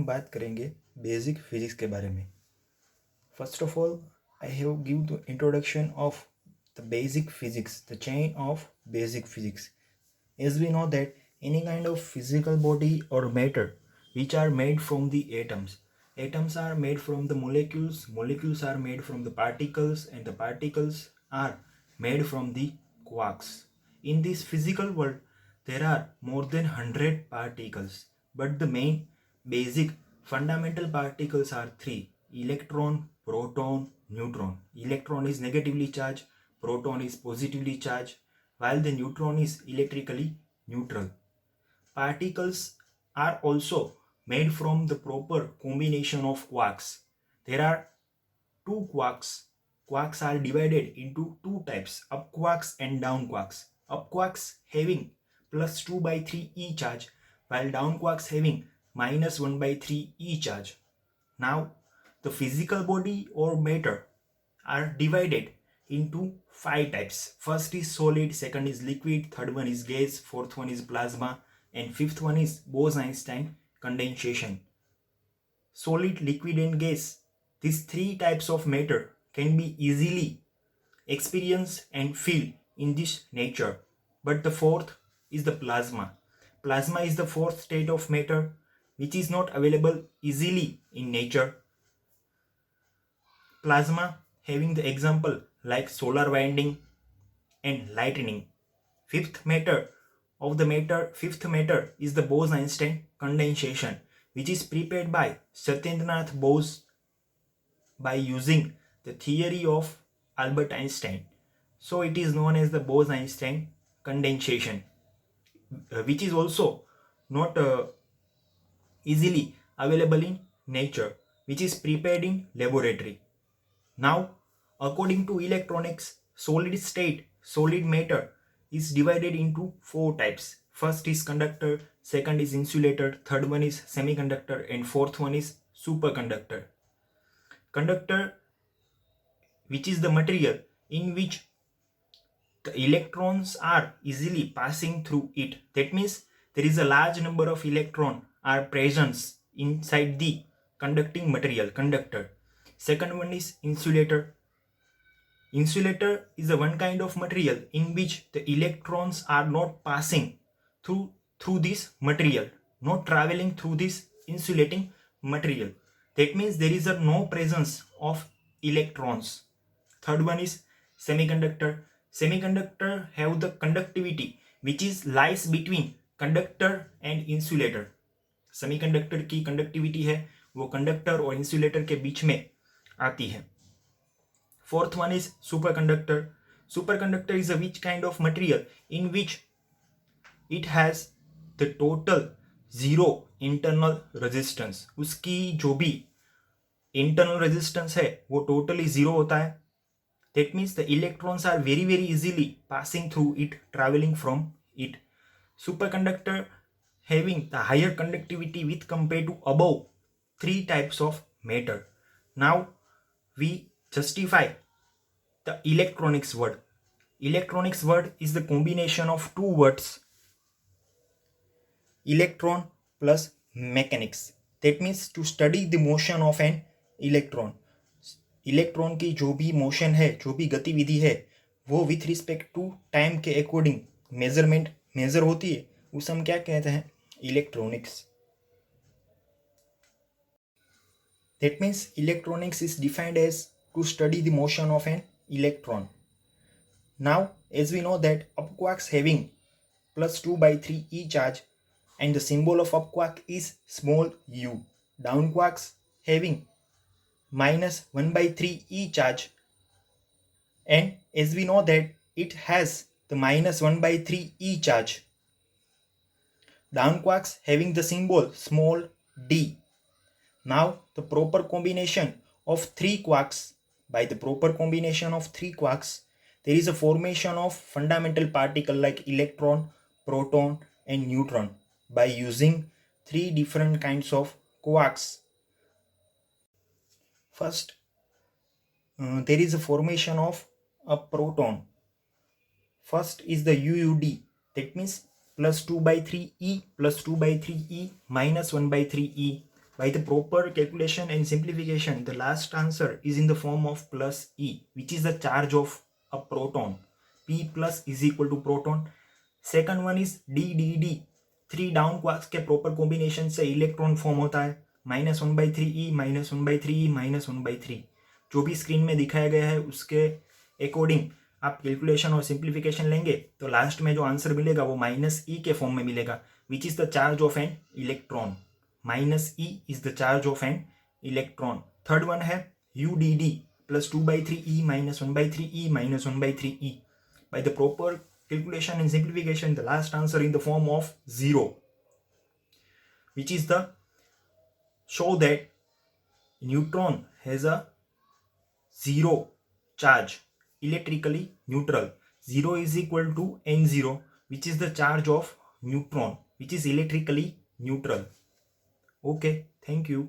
हम बात करेंगे बेसिक फिजिक्स के बारे में. First of all, I have give the introduction of the basic physics, the chain of basic physics. As we know that any kind of physical body or matter which are made from the atoms, atoms are made from the molecules, molecules are made from the particles, and the particles are made from the quarks. In this physical world, there are more than 100 particles, but the main basic fundamental particles are three: electron, proton, neutron. Electron is negatively charged, proton is positively charged, while the neutron is electrically neutral. Particles are also made from the proper combination of quarks. There are two quarks. Quarks are divided into two types: up quarks and down quarks. Up quarks having plus 2 by 3 E charge, while down quarks having minus 1 by 3 E charge. Now, the physical body or matter are divided into five types. First is solid, second is liquid, third one is gas, fourth one is plasma, and fifth one is Bose-Einstein condensation. Solid, liquid, and gas, these three types of matter can be easily experienced and feel in this nature. But the fourth is the plasma. Plasma is the fourth state of matter which is not available easily in nature. Plasma having the example like solar winding and lightning. Fifth matter is the Bose-Einstein condensation, which is prepared by Satyendranath Bose by using the theory of Albert Einstein. So it is known as the Bose-Einstein condensation, which is also not easily available in nature, which is prepared in laboratory. Now, according to electronics, solid matter is divided into four types. First is conductor, second is insulator, third one is semiconductor, and fourth one is superconductor. Conductor, which is the material in which the electrons are easily passing through it. That means there is a large number of electrons are present inside the conducting material, conductor. Second one is insulator. Insulator is the one kind of material in which the electrons are not passing through this material, not traveling through this insulating material. That means there is no presence of electrons. Third one is semiconductor. Semiconductor have the conductivity which is lies between conductor and insulator. Semiconductor की conductivity है वो conductor और insulator के बीच में आती है. Fourth one is superconductor. Superconductor is a which kind of material in which it has the total zero internal resistance. उसकी जो भी internal resistance है वो totally zero होता है. That means the electrons are very very easily passing through it, traveling from it. Superconductor having the higher conductivity with compared to above three types of matter. Now we justify the electronics word. Electronics word is the combination of two words, electron plus mechanics. That means to study the motion of an electron. Electron की जो भी motion है, जो भी गतिविधि है, वो with respect to time के अकॉर्डिंग मेजर होती है. उसे हम क्या कहते हैं? Electronics. That means electronics is defined as to study the motion of an electron. Now, as we know that up quarks having plus 2 by 3 E charge, and the symbol of up quark is small u. Down quarks having minus 1 by 3 E charge, and as we know that it has the minus 1 by 3 E charge. Down quarks having the symbol small d. Now the proper combination of three quarks, by the proper combination of three quarks, there is a formation of fundamental particle like electron, proton, and neutron by using three different kinds of quarks. First, there is a formation of a proton. First is the UUD, that means plus 2 by 3 E plus 2 by 3 E minus 1 by 3 E. By the proper calculation and simplification, the last answer is in the form of plus E, which is the charge of a proton. P plus is equal to proton. Second one is DDD, 3 down quarks के proper combination से electron form होता है, -1/3e, -1/3e, -1/3. जो भी screen में दिखाया गया है उसके अकॉर्डिंग आप कैलकुलेशन और सिंप्लीफिकेशन लेंगे तो लास्ट में जो आंसर मिलेगा वो -e के फॉर्म में मिलेगा, which is the charge of an electron. -e is the charge of an electron. Third one है UDD, +2/3e, -1/3e, -1/3e. By the proper calculation and simplification, the last answer in the form of 0, which is the show that neutron has a 0 charge, electrically neutral. 0 is equal to n0, which is the charge of neutron, which is electrically neutral. Okay, thank you.